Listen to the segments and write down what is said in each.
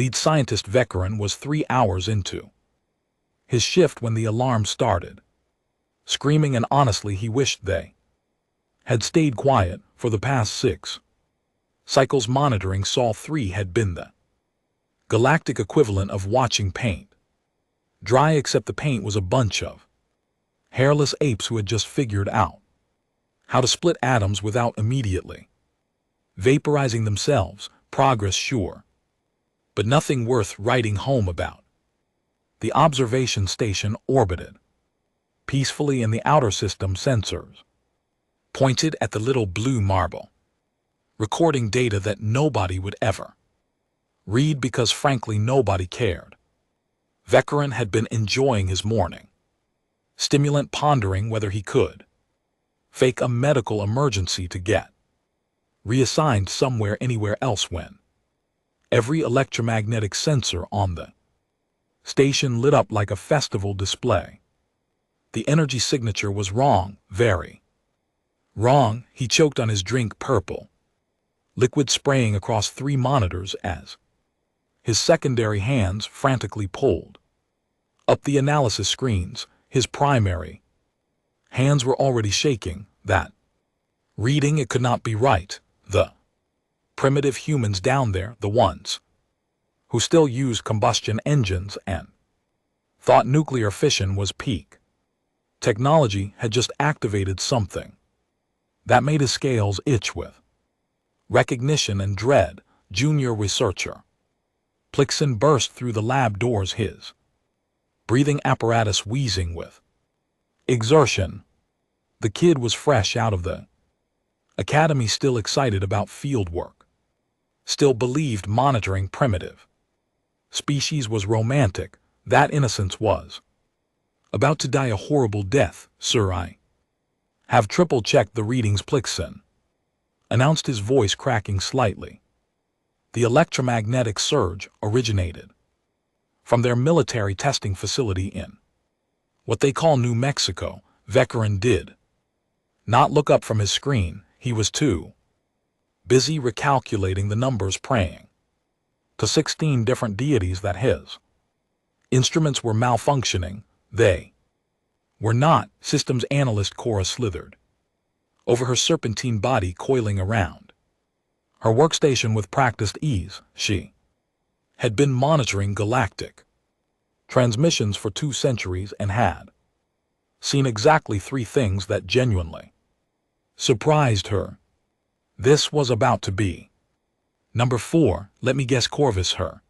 Lead scientist Veteran was 3 hours into his shift when the alarm started, screaming, and honestly he wished they had stayed quiet for the past 6 cycles. Monitoring Sol 3 had been the galactic equivalent of watching paint dry, except the paint was a bunch of hairless apes who had just figured out how to split atoms without immediately vaporizing themselves. Progress, sure, but nothing worth writing home about. The observation station orbited peacefully, and the outer system sensors pointed at the little blue marble, recording data that nobody would ever read because frankly nobody cared. Veteran had been enjoying his morning stimulant, pondering whether he could fake a medical emergency to get reassigned somewhere anywhere else when every electromagnetic sensor on the station lit up like a festival display. The energy signature was wrong, very wrong. He choked on his drink, purple liquid spraying across 3 monitors as his secondary hands frantically pulled up the analysis screens. His primary hands were already shaking. That reading, it could not be right. The primitive humans down there, the ones who still used combustion engines and thought nuclear fission was peak technology, had just activated something that made his scales itch with recognition and dread. Junior researcher Plixon burst through the lab doors, his breathing apparatus wheezing with exertion. The kid was fresh out of the academy, still excited about field work, still believed monitoring primitive species was romantic. That innocence was about to die a horrible death. Sir, I have triple-checked the readings, Plixon announced, his voice cracking slightly. The electromagnetic surge originated from their military testing facility in what they call New Mexico. Veteran did not look up from his screen. He was too busy recalculating the numbers, praying to 16 different deities that his instruments were malfunctioning. They were not. Systems analyst Cora slithered over her serpentine body, coiling around her workstation with practiced ease. She had been monitoring galactic transmissions for 2 centuries and had seen exactly 3 things that genuinely surprised her. This was about to be number 4. Let me guess, Corvus, her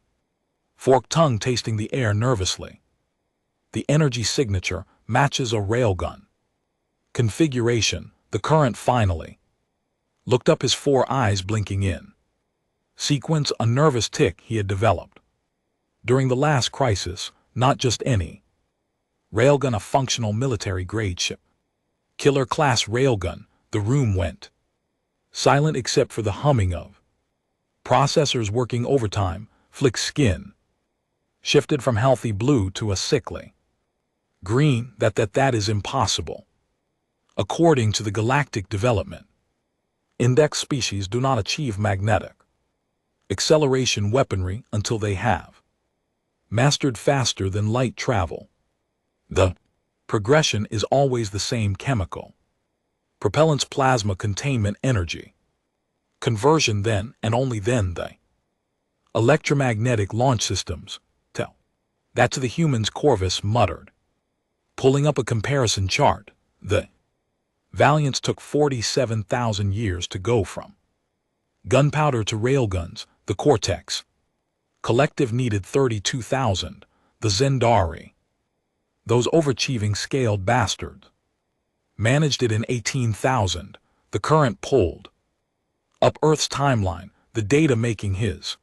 forked tongue tasting the air nervously. The energy signature matches a railgun configuration. The current finally looked up, his 4 eyes blinking in sequence, a nervous tick he had developed during the last crisis. Not just any railgun, a functional military-grade ship, killer-class railgun. The room went silent except for the humming of processors working overtime. Flick's skin shifted from healthy blue to a sickly green. That is impossible. According to the Galactic Development Index, species do not achieve magnetic acceleration weaponry until they have mastered faster than light travel. The progression is always the same: chemical propellants, plasma containment, energy conversion, then and only then the electromagnetic launch systems. Tell that to the humans, Corvus muttered, pulling up a comparison chart. The Valiants took 47,000 years to go from gunpowder to railguns. The Cortex Collective needed 32,000. The Zendari, those overachieving scaled bastards, managed it in 18,000. The current pulled up Earth's timeline, the data making his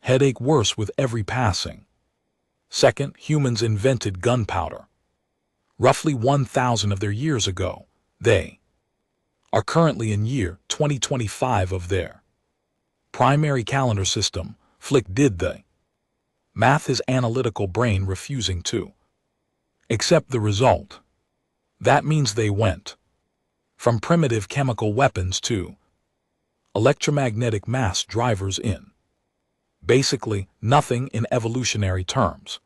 headache worse with every passing second. Humans invented gunpowder roughly 1,000 of their years ago. They are currently in year 2025 of their primary calendar system. Flick did the math, his analytical brain refusing to accept the result. That means they went from primitive chemical weapons to electromagnetic mass drivers in Basically, nothing in evolutionary terms.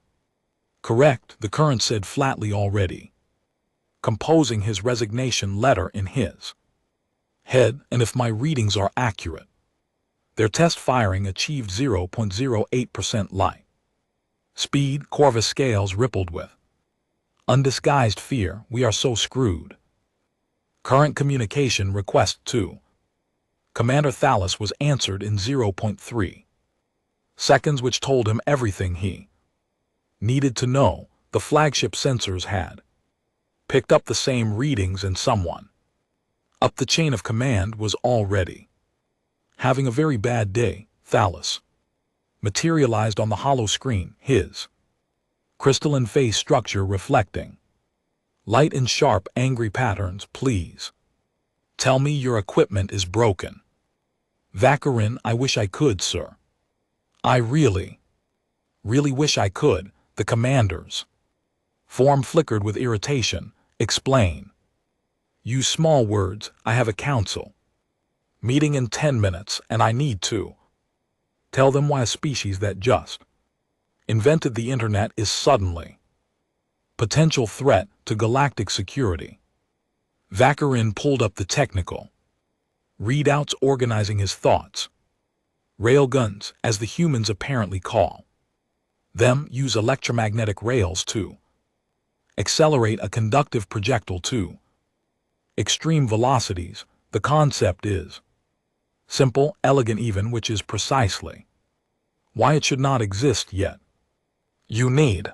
Correct, the current said flatly already, composing his resignation letter in his head, and if my readings are accurate, their test firing achieved 0.08% light speed. Corvus scales rippled with undisguised fear. We are so screwed. Current communication request to Commander Thales was answered in 0.3 seconds, which told him everything he needed to know. The flagship sensors had picked up the same readings, and someone up the chain of command was already having a very bad day. Thales materialized on the hollow screen, his crystalline face structure reflecting light in sharp, angry patterns. Please tell me your equipment is broken. Vakarin, I wish I could, sir. I really wish I could. The commander's form flickered with irritation. Explain. Use small words. I have a council meeting in 10 minutes, and I need to tell them why a species that just invented the internet is suddenly potential threat to galactic security. Vakarin pulled up the technical readouts, organizing his thoughts. Railguns, as the humans apparently call them, use electromagnetic rails to accelerate a conductive projectile to extreme velocities. The concept is simple, elegant even, which is precisely why it should not exist yet. You need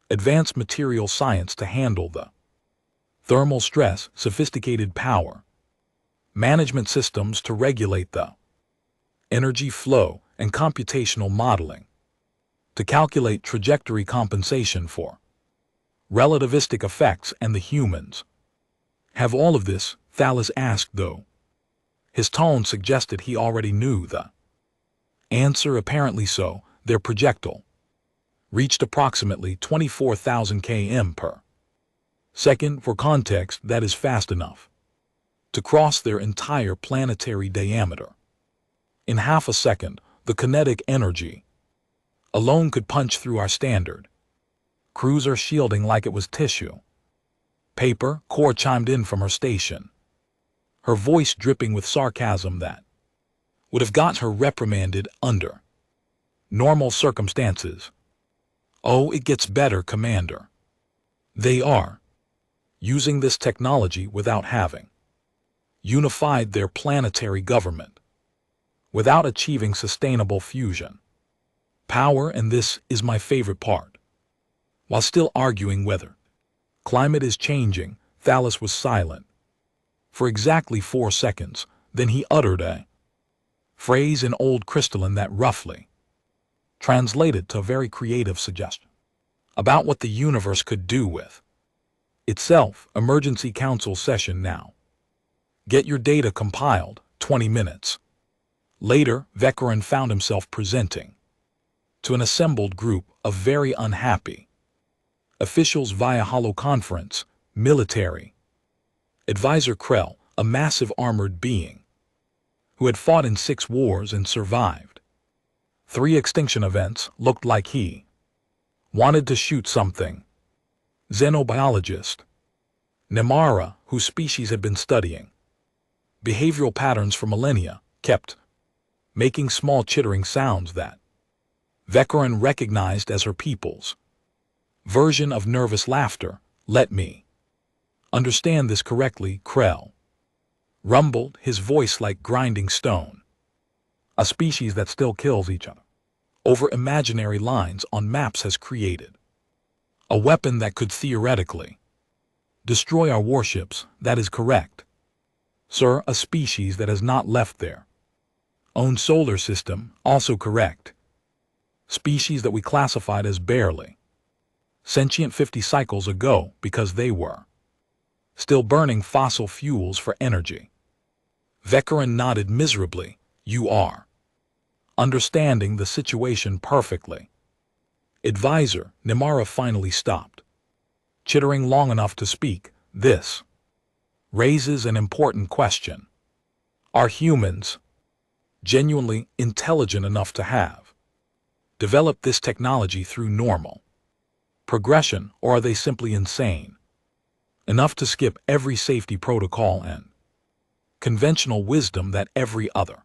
advanced material science to handle the thermal stress, sophisticated power management systems to regulate the energy flow, and computational modeling to calculate trajectory compensation for relativistic effects. And the humans have all of this? Thales asked, though his tone suggested he already knew the answer. Apparently so. Their projectile reached approximately 24,000 km per second. For context, that is fast enough to cross their entire planetary diameter in half a second. The kinetic energy alone could punch through our standard cruiser shielding like it was tissue paper. Core chimed in from her station, her voice dripping with sarcasm that would have got her reprimanded under normal circumstances. Oh, it gets better, Commander. They are using this technology without having unified their planetary government, without achieving sustainable fusion power, and this is my favorite part. While still arguing whether climate is changing, Thales was silent for exactly 4 seconds. Then he uttered a phrase in Old Crystalline that roughly translated to a very creative suggestion about what the universe could do with itself. Emergency council session now. Get your data compiled. 20 minutes later, Vakarin found himself presenting to an assembled group of very unhappy officials via holoconference. Military advisor Krell, a massive armored being who had fought in 6 wars and survived 3 extinction events, looked like he wanted to shoot something. Xenobiologist Nemara, whose species had been studying behavioral patterns for millennia, kept making small chittering sounds that Vakarin recognized as her people's version of nervous laughter. Let me understand this correctly, Krell rumbled, his voice like grinding stone. A species that still kills each other over imaginary lines on maps has created a weapon that could theoretically destroy our warships. That is correct, sir. A species that has not left their own solar system. Also correct. Species that we classified as barely sentient 50 cycles ago because they were still burning fossil fuels for energy. Vakarin nodded miserably. You are understanding the situation perfectly. Advisor Nemara finally stopped chittering long enough to speak. This raises an important question. Are humans genuinely intelligent enough to have developed this technology through normal progression, or are they simply insane enough to skip every safety protocol and conventional wisdom that every other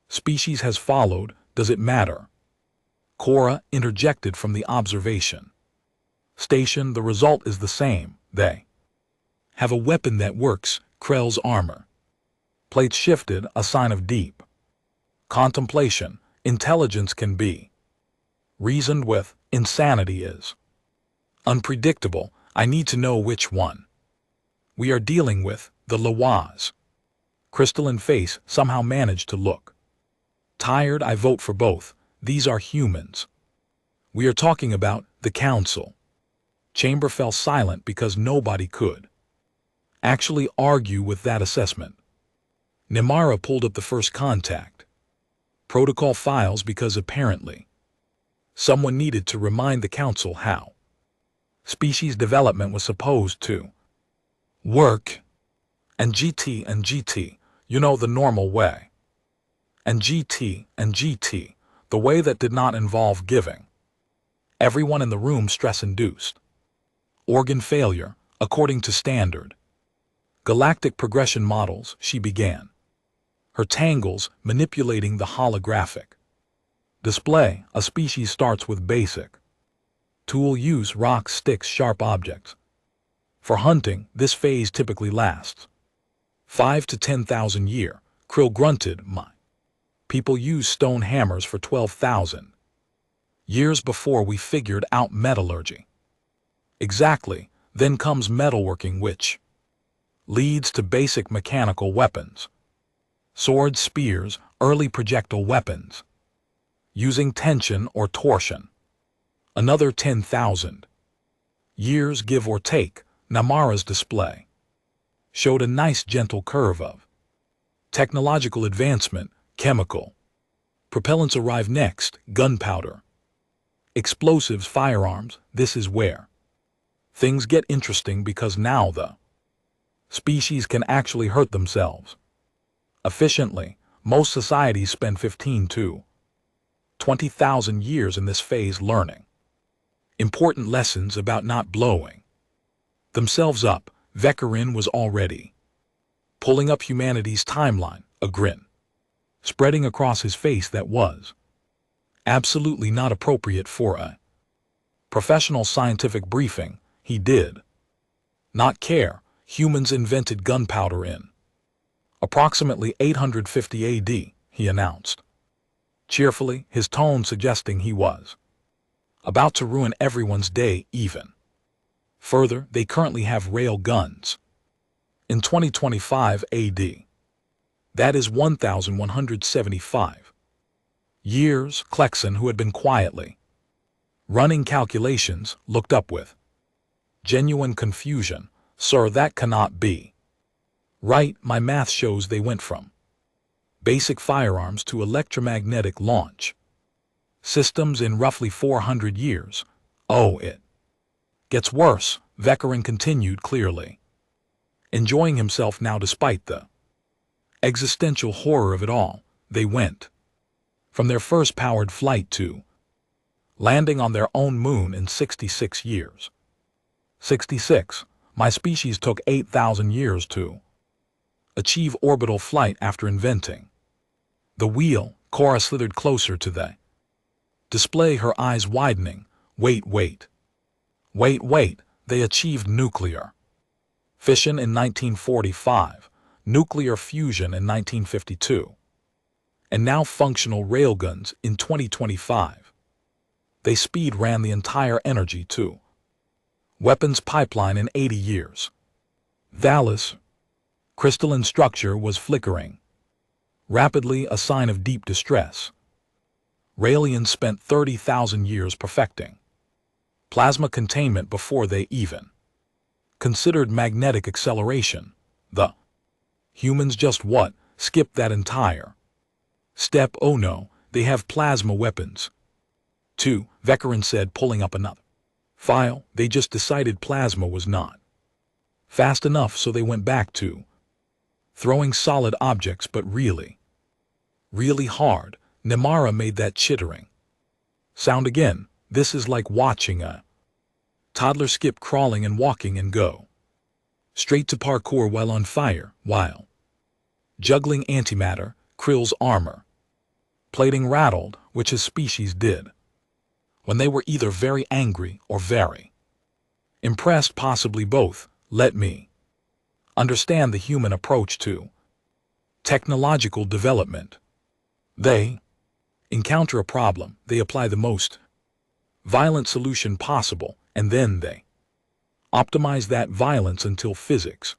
species has followed? Does it matter? Cora interjected from the observation station. The result is the same. They have a weapon that works. Krell's armor plates shifted, a sign of deep contemplation. Intelligence can be reasoned with. Insanity is unpredictable. I need to know which one we are dealing with. The Lawaz crystalline face somehow managed to look tired. I vote for both. These are humans we are talking about. The council chamber fell silent because nobody could actually argue with that assessment. Nimara pulled up the first contact protocol files because apparently someone needed to remind the council how species development was supposed to work. And GT, you know, the normal way. And GT, the way that did not involve giving everyone in the room stress-induced organ failure, according to standard galactic progression models. She began her tangles, manipulating the holographic display. A species starts with basic tool use: rocks, sticks, sharp objects. For hunting, this phase typically lasts 5 to 10,000 years. Krill grunted. My people use stone hammers for 12,000 years before we figured out metallurgy. Exactly. Then comes metalworking, which leads to basic mechanical weapons. Swords, spears, early projectile weapons using tension or torsion. Another 10,000 years, give or take. Namara's display showed a nice gentle curve of technological advancement. Chemical propellants arrive next: gunpowder, explosives, firearms. This is where things get interesting, because now the species can actually hurt themselves efficiently. Most societies spend 15 to 20,000 years in this phase learning important lessons about not blowing themselves up. Vekarin was already pulling up humanity's timeline, a grin spreading across his face that was absolutely not appropriate for a professional scientific briefing. He did not care. Humans invented gunpowder in approximately 850 AD, he announced cheerfully, his tone suggesting he was about to ruin everyone's day even further. They currently have rail guns in 2025 AD. That is 1,175 years. Klexon, who had been quietly running calculations, looked up with genuine confusion. Sir, that cannot be right. My math shows they went from basic firearms to electromagnetic launch systems in roughly 400 years. Oh, it gets worse, Vekarin continued, clearly enjoying himself now despite the existential horror of it all. They went from their first powered flight to landing on their own moon in 66 years. 66. My species took 8,000 years to achieve orbital flight after inventing the wheel. Cora slithered closer to the display, her eyes widening. Wait. They achieved nuclear fission in 1945, nuclear fusion in 1952, and now functional railguns in 2025. They speed ran the entire energy to weapons pipeline in 80 years. Valis crystalline structure was flickering rapidly, a sign of deep distress. Raelians spent 30,000 years perfecting plasma containment before they even considered magnetic acceleration. The humans just skipped that entire step. Oh no, they have plasma weapons too, Vekarin said, pulling up another file. They just decided plasma was not fast enough, so they went back to throwing solid objects, but really hard. Nimara made that chittering Sound again. This is like watching a toddler skip crawling and walking and go straight to parkour while on fire, while juggling antimatter, Krill's armor. Plating rattled, which his species did, when they were either very angry or very impressed, possibly both. Let me understand the human approach to technological development. They encounter a problem, they apply the most violent solution possible, and then they optimize that violence until physics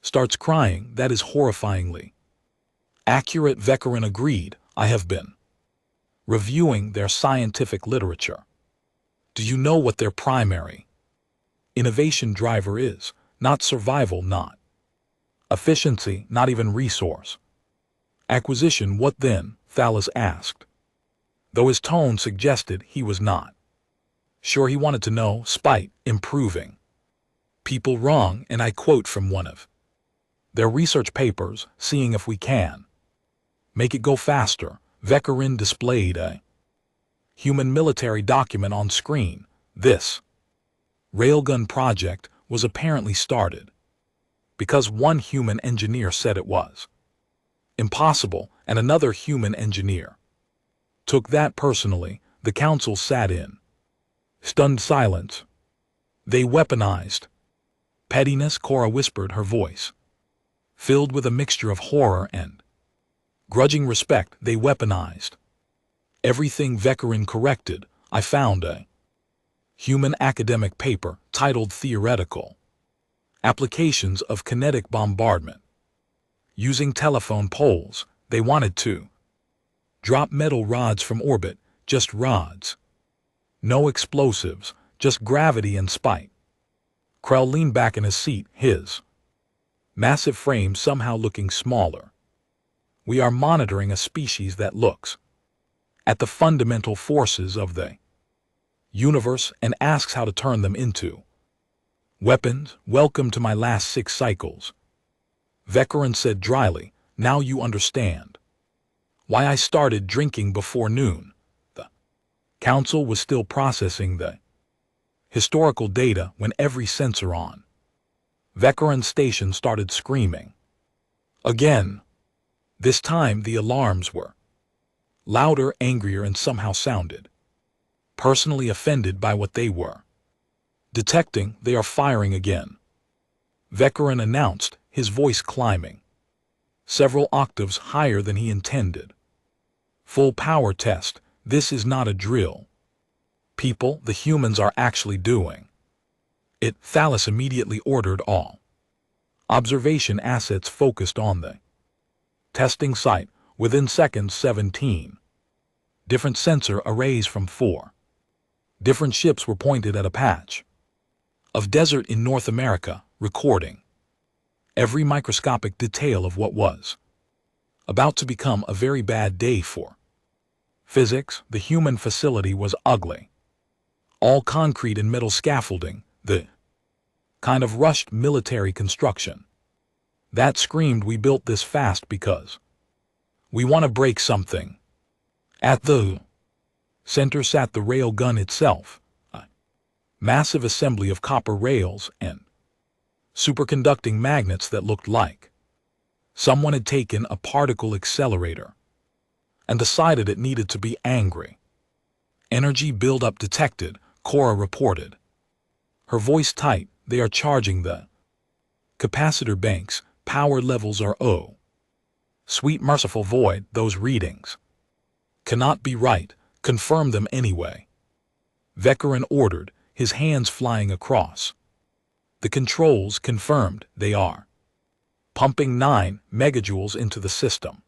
starts crying. That is horrifyingly accurate. Vekarin agreed. I have been reviewing their scientific literature. Do you know what their primary innovation driver is? Not survival, not efficiency, not even resource acquisition. What then? Thalas asked, though his tone suggested he was not sure. He wanted to know. Spite improving people wrong, and I quote from one of their research papers, seeing if we can make it go faster. Vekarin displayed a human military document on screen. This Railgun project was apparently started because one human engineer said it was impossible, and another human engineer took that personally. The council sat in stunned silence. They weaponized pettiness, Korra whispered, her voice filled with a mixture of horror and grudging respect. They weaponized everything. Vekarin corrected. I found a human academic paper titled Theoretical Applications of Kinetic Bombardment. Using telephone poles, they wanted to drop metal rods from orbit, just rods. No explosives, just gravity and spite. Krell leaned back in his seat, his massive frame somehow looking smaller. We are monitoring a species that looks at the fundamental forces of the universe and asks how to turn them into weapons. Welcome to my last 6 cycles, Vekarin said dryly. Now you understand why I started drinking before noon. The council was still processing the historical data when every sensor on Vekarin's station started screaming again. This time the alarms were louder, angrier, and somehow sounded personally offended by what they were detecting. They are firing again, Vekarin announced, his voice climbing several octaves higher than he intended. Full power test. This is not a drill. People, the humans are actually doing it. Thalas immediately ordered all observation assets focused on the testing site. Within seconds, 17 different sensor arrays from 4 different ships were pointed at a patch of desert in North America, recording every microscopic detail of what was about to become a very bad day for physics. The human facility was ugly. All concrete and metal scaffolding, the kind of rushed military construction that screamed, we built this fast because we want to break something. At the center sat the railgun itself, a massive assembly of copper rails and superconducting magnets that looked like someone had taken a particle accelerator and decided it needed to be angry. Energy buildup detected, Korra reported, her voice tight. They are charging the capacitor banks. Power levels are oh, sweet merciful void. Those readings cannot be right. Confirm them anyway, Vekarin ordered, his hands flying across the controls. Confirmed. They are pumping 9 megajoules into the system.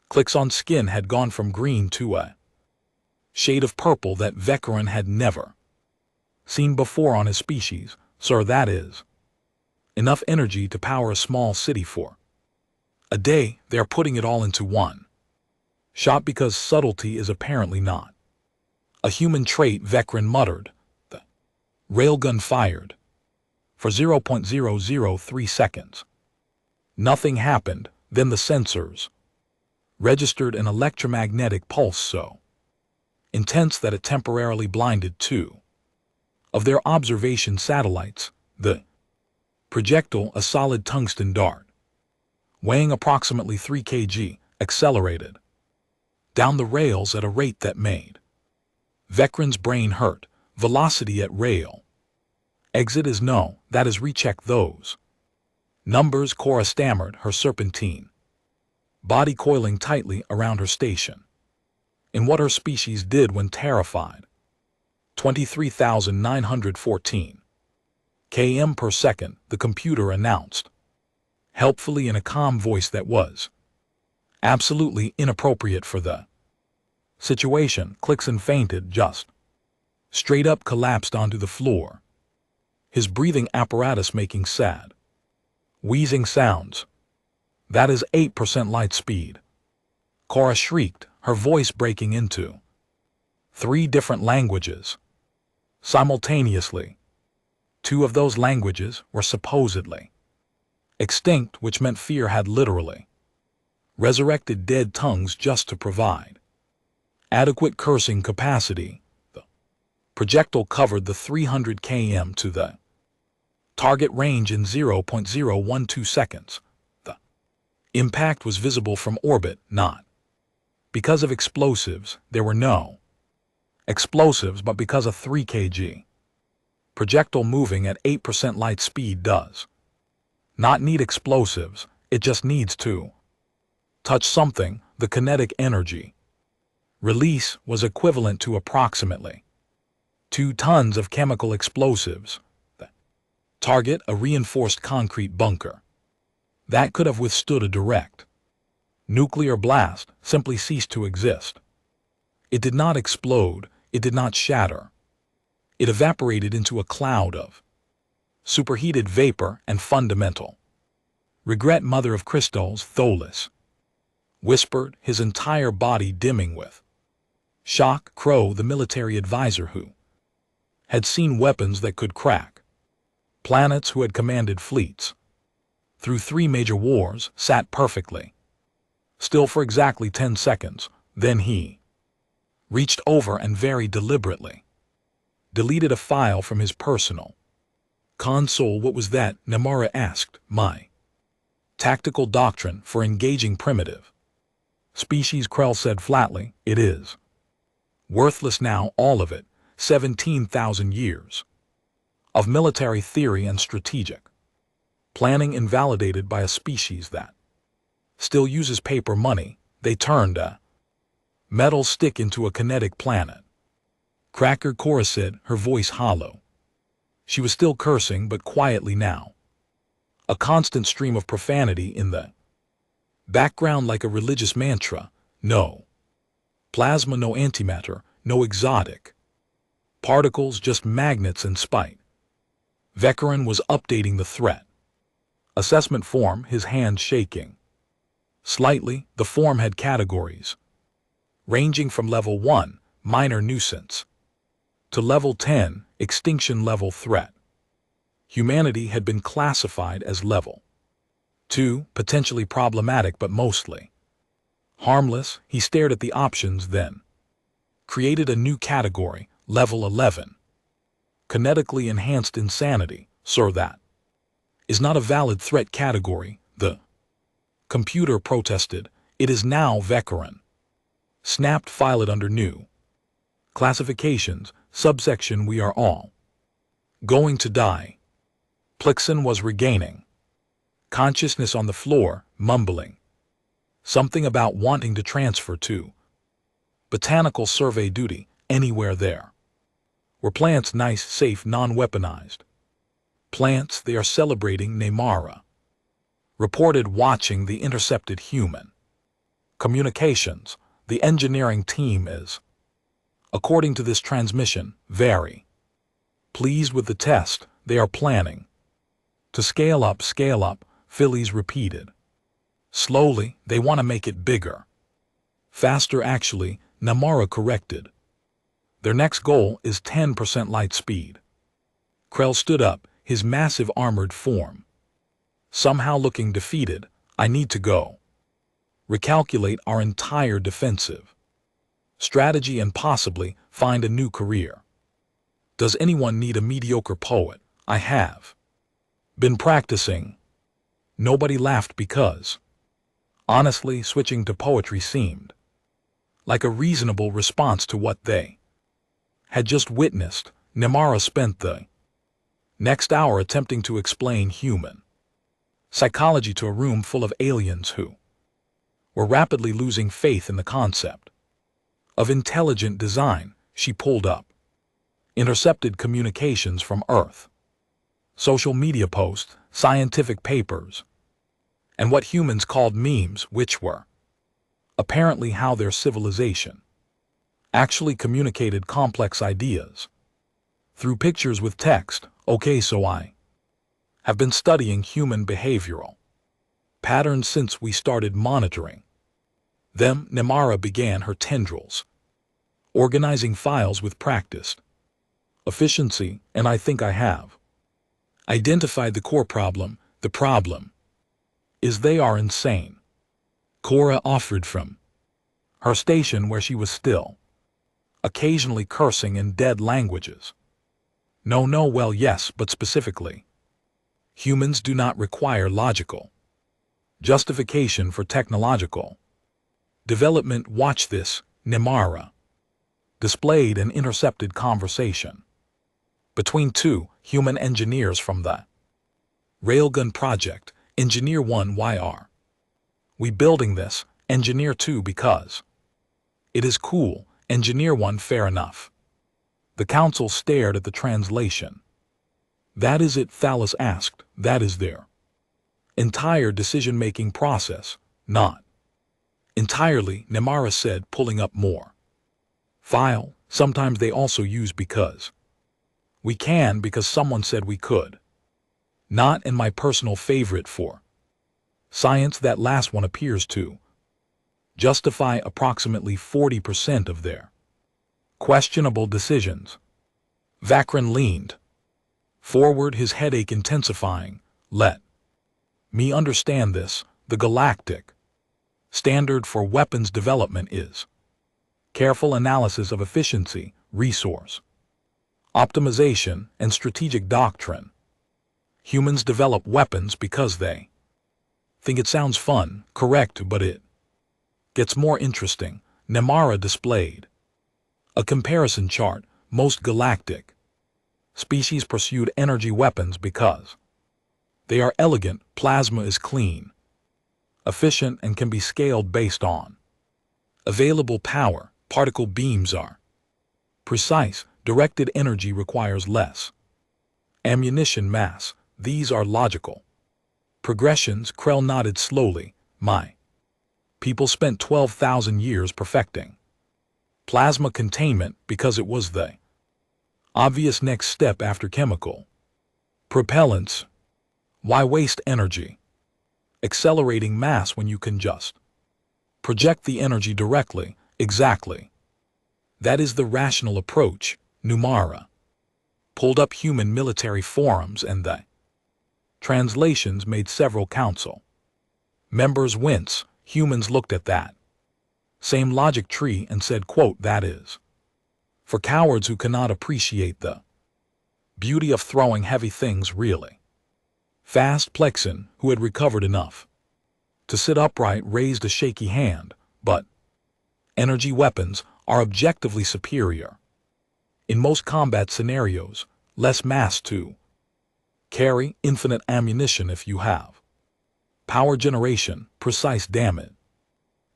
Clicks on skin had gone from green to a shade of purple that Vekarin had never seen before on his species. Sir, that is enough energy to power a small city for a day. They are putting it all into one shot because subtlety is apparently not a human trait, Vekarin muttered. The railgun fired. For 0.003 seconds, nothing happened. Then the sensors registered an electromagnetic pulse so intense that it temporarily blinded two of their observation satellites, the projectile, a solid tungsten dart, weighing approximately 3 kg, accelerated down the rails at a rate that made Vecron's brain hurt. Velocity at rail exit is no, that is recheck those numbers, Cora stammered, her serpentine body coiling tightly around her station. In what her species did when terrified. 23,914 km per second, the computer announced, helpfully in a calm voice that was absolutely inappropriate for the situation. Clixon fainted, just straight up collapsed onto the floor, his breathing apparatus making sad, wheezing sounds. That is 8% light speed, Cora shrieked, her voice breaking into 3 different languages simultaneously. 2 of those languages were supposedly extinct, which meant fear had literally resurrected dead tongues just to provide adequate cursing capacity. The projectile covered the 300 km to the target range in 0.012 seconds. The impact was visible from orbit, not because of explosives. There were no explosives, but because a 3 kg projectile moving at 8% light speed does not need explosives, it just needs to touch something. The kinetic energy release was equivalent to approximately 2 tons of chemical explosives. The target, a reinforced concrete bunker that could have withstood a direct nuclear blast, simply ceased to exist. It did not explode, it did not shatter. It evaporated into a cloud of superheated vapor and fundamental regret. Mother of crystals, Tholis whispered, his entire body dimming with shock. Crow, the military advisor who had seen weapons that could crack planets, who had commanded fleets through 3 major wars, sat perfectly still for exactly 10 seconds. Then he reached over and very deliberately deleted a file from his personal console. What was that? Namara asked. My tactical doctrine for engaging primitive species, Krell said flatly. It is worthless now, all of it. 17,000 years of military theory and strategic planning invalidated by a species that still uses paper money. They turned a metal stick into a kinetic planet. Cracker, Cora said, her voice hollow. She was still cursing, but quietly now. A constant stream of profanity in the background, like a religious mantra. No plasma, no antimatter, no exotic particles, just magnets and spite. Vecron was updating the threat assessment form, his hand shaking slightly. The form had categories ranging from level 1, minor nuisance, to level 10, extinction level threat. Humanity had been classified as level 2, potentially problematic but mostly harmless. He stared at the options, then created a new category, level 11, kinetically enhanced insanity. Sir, that is not a valid threat category, the computer protested. It is now, Vecron snapped. File it under new classifications, subsection we are all going to die. Plixon was regaining consciousness on the floor, mumbling something about wanting to transfer to botanical survey duty. Anywhere there were plants, nice, safe, non-weaponized plants. They are celebrating, Neymara reported, watching the intercepted human communications. The engineering team is, according to this transmission, very pleased with the test. They are planning to scale up. Phillies repeated slowly. They want to make it bigger, faster. Actually, Namara corrected. Their next goal is 10% light speed. Krell stood up, his massive armored form somehow looking defeated. I need to go recalculate our entire defensive strategy, and possibly find a new career. Does anyone need a mediocre poet? I have been practicing. Nobody laughed because, honestly, switching to poetry seemed like a reasonable response to what they had just witnessed. Nemara spent the next hour attempting to explain human psychology to a room full of aliens who were rapidly losing faith in the concept of intelligent design. She pulled up intercepted communications from Earth, social media posts, scientific papers, and what humans called memes, which were apparently how their civilization actually communicated complex ideas through pictures with text. Okay, so I have been studying human behavioral patterns since we started monitoring them. Nemara began her tendrils, organizing files with practiced efficiency, and I think I have identified the core problem. The problem is they are insane. Cora offered from her station where she was still occasionally cursing in dead languages. No, well, yes, but specifically, humans do not require logical justification for technological development. Watch this. Nemara displayed an intercepted conversation between two human engineers from the Railgun project. Engineer 1: why are we building this? Engineer 2: because it is cool. Engineer 1: fair enough. The council stared at the translation. That is it? Thalos asked. That is their entire decision-making process. Not entirely, Nemara said, pulling up more file. Sometimes they also use because we can, because someone said we could. Not, and my personal favorite for science, that last one appears to justify approximately 40% of their questionable decisions. Vakran leaned forward, his headache intensifying. Let me understand this. The galactic standard for weapons development is careful analysis of efficiency, resource optimization, and strategic doctrine. Humans develop weapons because they think it sounds fun, correct, but it gets more interesting. Nemara displayed a comparison chart. Most galactic species pursued energy weapons because they are elegant, plasma is clean, efficient, and can be scaled based on available power. Particle beams are precise, directed energy requires less ammunition mass. These are logical progressions. Krell nodded slowly. My people spent 12,000 years perfecting plasma containment because it was the obvious next step after chemical propellants. Why waste energy accelerating mass when you can just project the energy directly? Exactly. That is the rational approach. Nemara pulled up human military forums, and the translations made several council members wince. Humans looked at that same logic tree and said, quote, that is for cowards who cannot appreciate the beauty of throwing heavy things really fast. Plexen, who had recovered enough to sit upright, raised a shaky hand. But energy weapons are objectively superior in most combat scenarios. Less mass to carry, infinite ammunition if you have power generation, precise damage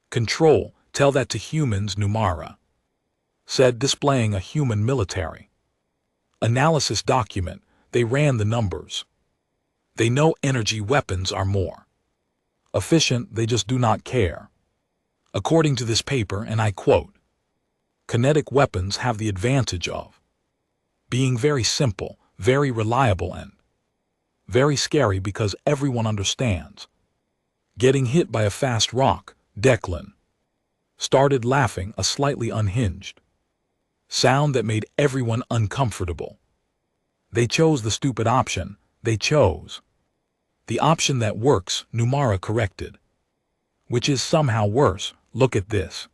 control. Tell that to humans, Nemara said, displaying a human military analysis document. They ran the numbers. They know energy weapons are more efficient, they just do not care. According to this paper, and I quote, kinetic weapons have the advantage of being very simple, very reliable, and very scary because everyone understands getting hit by a fast rock. Declan started laughing, a slightly unhinged sound that made everyone uncomfortable. They chose the stupid option. They chose the option that works, Nemara corrected. Which is somehow worse. Look at this.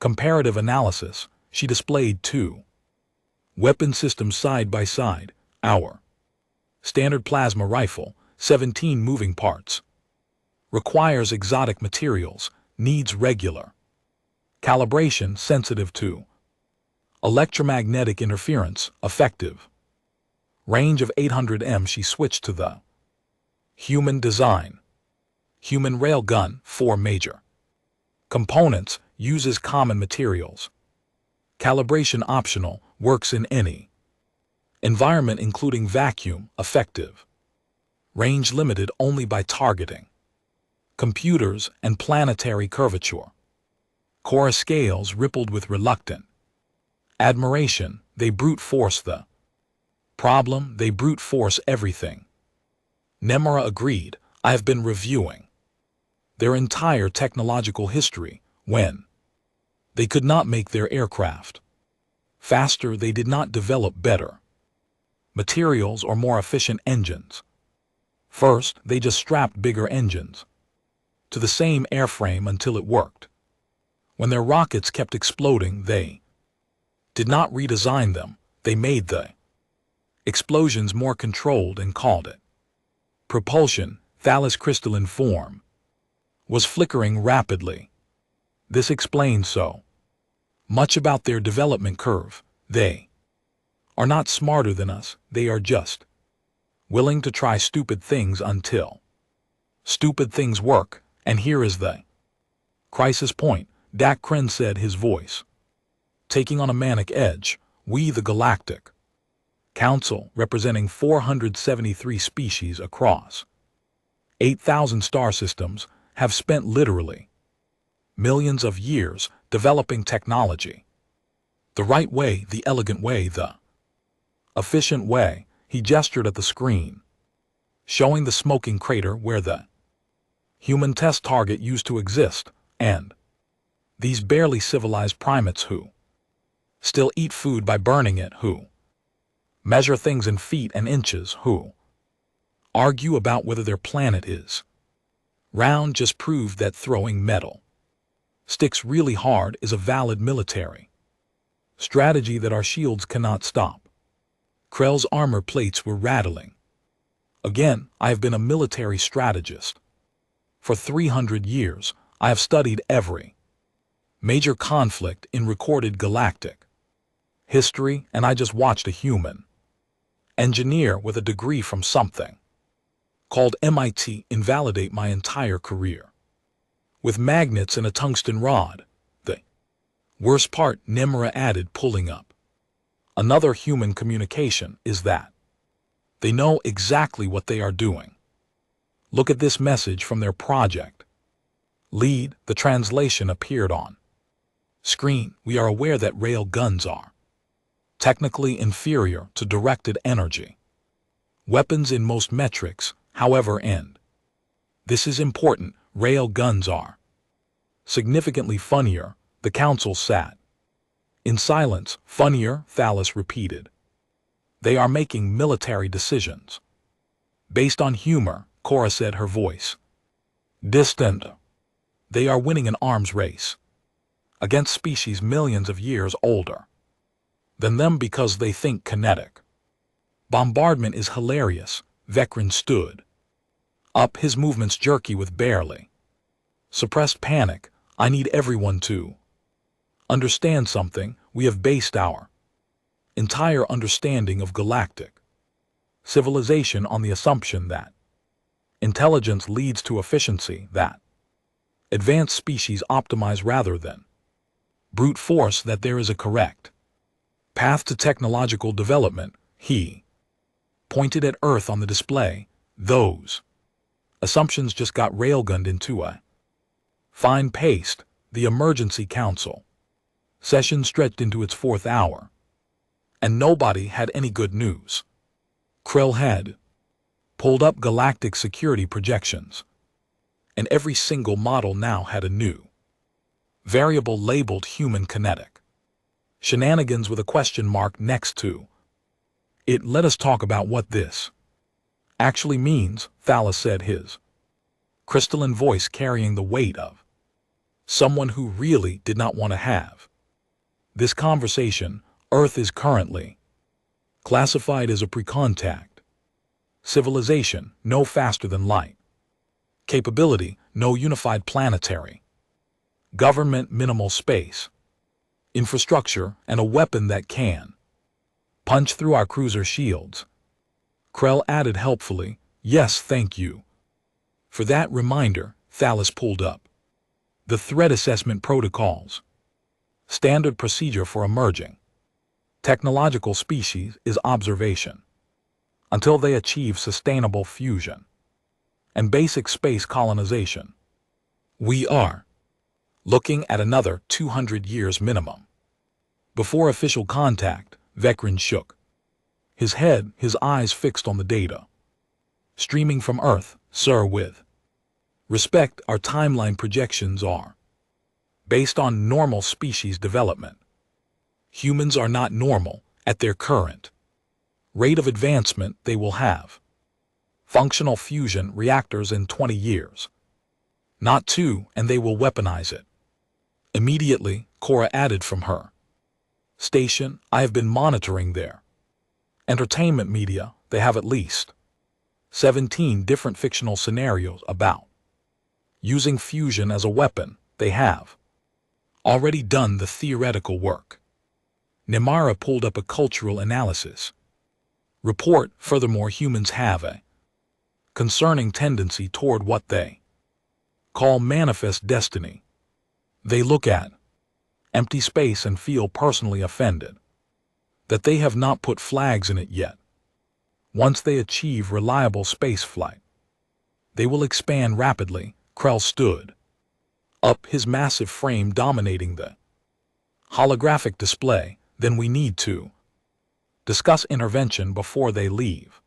Comparative analysis, she displayed two weapon systems side by side, our standard plasma rifle, 17 moving parts. Requires exotic materials, needs regular calibration, sensitive to electromagnetic interference, effective. Range of 800 m. She switched to the human design. Human railgun, 4 major components, uses common materials. Calibration optional, works in any environment including vacuum, effective. Range limited only by targeting computers and planetary curvature. Cora scales rippled with reluctant admiration. They brute force the problem, they brute force everything. Nemura agreed. I have been reviewing their entire technological history. When they could not make their aircraft faster, they did not develop better materials or more efficient engines. First, they just strapped bigger engines to the same airframe until it worked. When their rockets kept exploding, they did not redesign them. They made the explosions more controlled and called it propulsion. Thales' crystalline form was flickering rapidly. This explains so much about their development curve. They are not smarter than us, they are just willing to try stupid things until stupid things work, and here is the crisis point. Dak Kren said, his voice taking on a manic edge. We, the Galactic Council, representing 473 species across 8,000 star systems, have spent literally millions of years developing technology. The right way, the elegant way, the efficient way. He gestured at the screen, showing the smoking crater where the human test target used to exist, and these barely civilized primates who still eat food by burning it, who measure things in feet and inches, who argue about whether their planet is round, just proved that throwing metal sticks really hard is a valid military strategy that our shields cannot stop. Krell's armor plates were rattling. Again, I have been a military strategist. For 300 years, I have studied every major conflict in recorded galactic history, and I just watched a human engineer with a degree from something called MIT invalidate my entire career with magnets and a tungsten rod. The worst part, Nemura added, pulling up another human communication, is that they know exactly what they are doing. Look at this message from their project lead. The translation appeared on screen. We are aware that rail guns are technically inferior to directed energy weapons in most metrics, however, and this is important, rail guns are significantly funnier. The council sat in silence. Funnier, Thales repeated. They are making military decisions based on humor, Cora said, her voice distant. They are winning an arms race against species millions of years older than them because they think kinetic bombardment is hilarious. Vekran stood up, his movements jerky with barely suppressed panic. I need everyone to understand something. We have based our entire understanding of galactic civilization on the assumption that intelligence leads to efficiency, that advanced species optimize rather than brute force, that there is a correct path to technological development. He pointed at Earth on the display. Those assumptions just got railgunned into a fine paste. The Emergency Council session stretched into its 4th hour, and nobody had any good news. Krell had pulled up galactic security projections, and every single model now had a new variable labeled human kinetic shenanigans with a question mark next to it. Let us talk about what this actually means, Thales said, his crystalline voice carrying the weight of someone who really did not want to have this conversation. Earth is currently classified as a pre-contact civilization, no faster than light. Capability, no unified planetary government, minimal space infrastructure, and a weapon that can punch through our cruiser shields. Krell added helpfully, yes, thank you for that reminder. Thalys pulled up the threat assessment protocols. Standard procedure for emerging technological species is observation until they achieve sustainable fusion and basic space colonization. We are looking at another 200 years minimum before official contact. Vecron shook his head, his eyes fixed on the data streaming from Earth. Sir, with respect, our timeline projections are based on normal species development. Humans are not normal at their current rate of advancement. They will have functional fusion reactors in 20 years. Not 2, and they will weaponize it immediately. Cora added from her station, I have been monitoring their entertainment media. They have at least 17 different fictional scenarios about using fusion as a weapon. They have already done the theoretical work. Nimara pulled up a cultural analysis report. Furthermore, humans have a concerning tendency toward what they call manifest destiny. They look at empty space and feel personally offended that they have not put flags in it yet. Once they achieve reliable space flight, they will expand rapidly. Krell stood up, his massive frame dominating the holographic display. Then we need to discuss intervention before they leave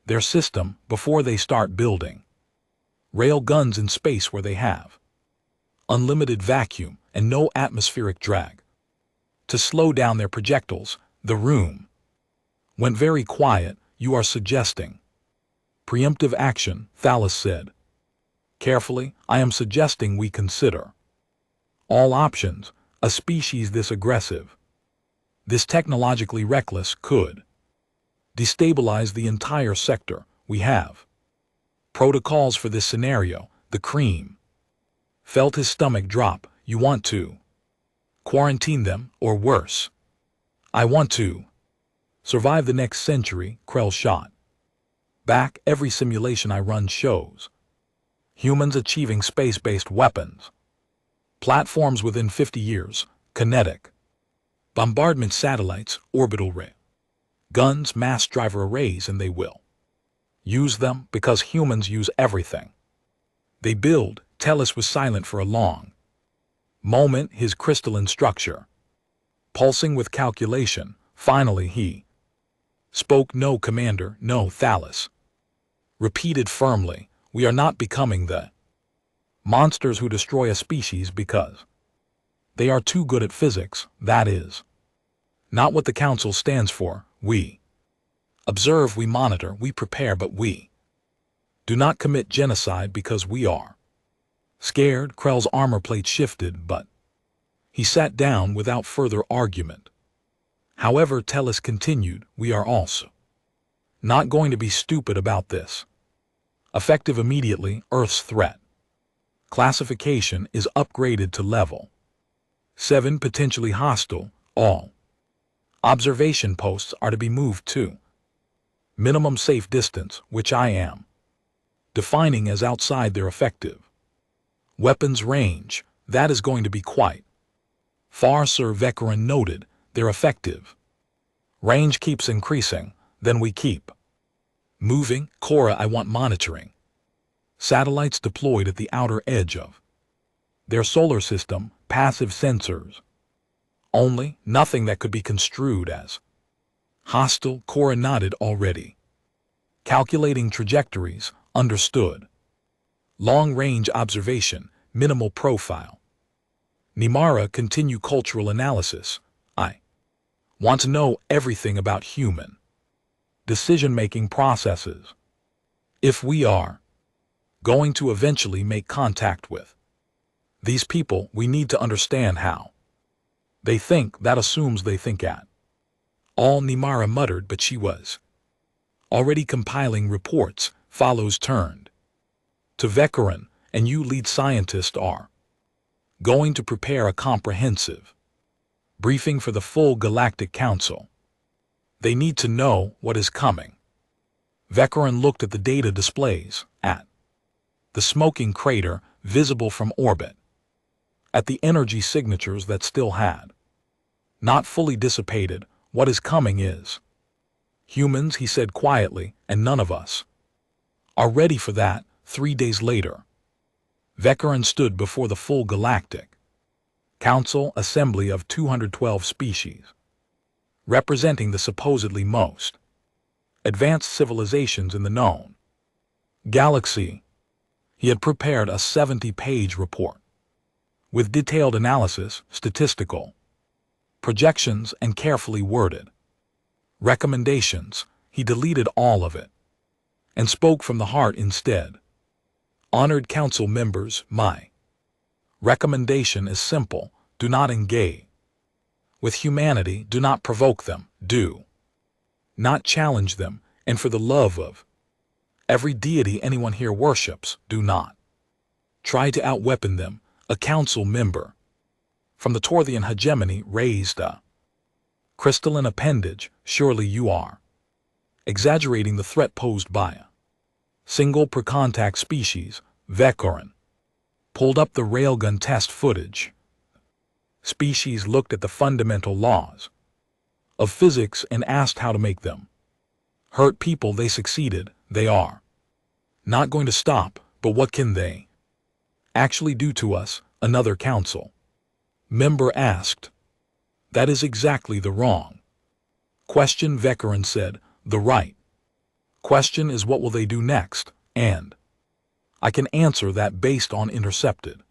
their system, before they start building railguns in space where they have unlimited vacuum and no atmospheric drag to slow down their projectiles. The room went very quiet. You are suggesting preemptive action, Thalys said carefully. I am suggesting we consider all options. A species this aggressive, this technologically reckless, could destabilize the entire sector. We have protocols for this scenario. The cream felt his stomach drop. You want to quarantine them, or worse, I want to survive the next century. Krell shot back. Every simulation I run shows humans achieving space-based weapons platforms within 50 years, kinetic bombardment satellites, orbital ray guns, mass driver arrays, and they will use them because humans use everything they build. Tellus was silent for a long moment, his crystalline structure pulsing with calculation. Finally he spoke. No, Commander, no. Thalys repeated firmly, we are not becoming the monsters who destroy a species because they are too good at physics. That is not what the Council stands for. We observe, we monitor, we prepare, but we do not commit genocide because we are scared. Krell's armor plate shifted, but he sat down without further argument. However, Tellus continued, we are also not going to be stupid about this. Effective immediately. Earth's threat classification is upgraded to level 7, potentially hostile. All observation posts are to be moved to minimum safe distance, which I am defining as outside their effective weapons range. That is going to be quite far, Sir. Vecron noted. Their effective range keeps increasing. Then we keep moving. Cora, I want monitoring satellites deployed at the outer edge of their solar system, passive sensors only, nothing that could be construed as hostile. Cora nodded. Already calculating trajectories. Understood. Long-range observation, minimal profile. Nimara continue cultural analysis. I want to know everything about human decision-making processes. If we are going to eventually make contact with These people, we need to understand how they think. That assumes they think at all, Nimara muttered, but she was already compiling reports. Follows turned to Vekaran, and you lead scientists are going to prepare a comprehensive briefing for the full Galactic Council. They need to know what is coming. Vekaran looked at the data displays, at the smoking crater visible from orbit, at the energy signatures that still had not fully dissipated. What is coming is humans, he said quietly, and none of us are ready for that. 3 days later, Vekaran stood before the full Galactic Council assembly of 212 species, representing the supposedly most advanced civilizations in the known galaxy. He had prepared a 70-page report with detailed analysis, statistical projections, and carefully worded recommendations. He deleted all of it and spoke from the heart instead. Honored council members, my recommendation is simple. Do not engage with humanity. Do not provoke them. Do not challenge them. And for the love of every deity anyone here worships, do not try to outweapon them. A council member from the Torthian hegemony raised a crystalline appendage. Surely you are exaggerating the threat posed by a single per-contact species. Vekaran pulled up the Railgun test footage. Species looked at the fundamental laws of physics and asked how to make them hurt people. They succeeded. They are not going to stop, but what can they actually do to us? Another council member asked. That is exactly the wrong question, Vekaran said. The right question is, what will they do next? And I can answer that based on intercepted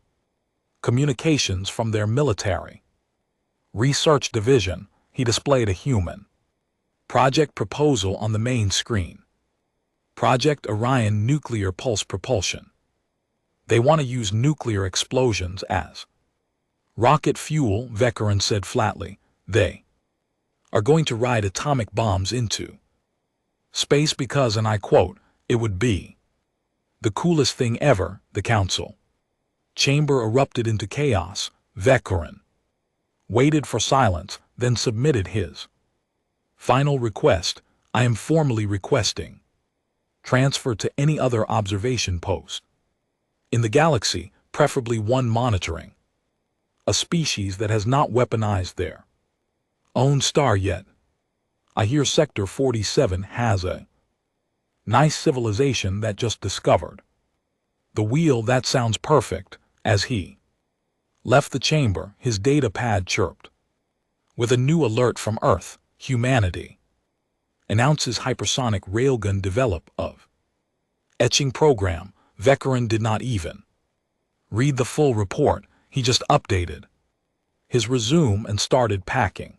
communications from their military research division. He displayed a human project proposal on the main screen. Project Orion Nuclear Pulse Propulsion. They want to use nuclear explosions as rocket fuel, Vekaran said flatly. They are going to ride atomic bombs into space because, and I quote, it would be the coolest thing ever. The council chamber erupted into chaos. Vekaran waited for silence, then submitted his final request. I am formally requesting transfer to any other observation post in the galaxy, preferably one monitoring a species that has not weaponized their own star yet. I hear Sector 47 has a nice civilization that just discovered the wheel. That sounds perfect. As he left the chamber, his data pad chirped with a new alert from Earth. Humanity announces hypersonic railgun develop of etching program. Vekaran did not even read the full report. He just updated his resume and started packing.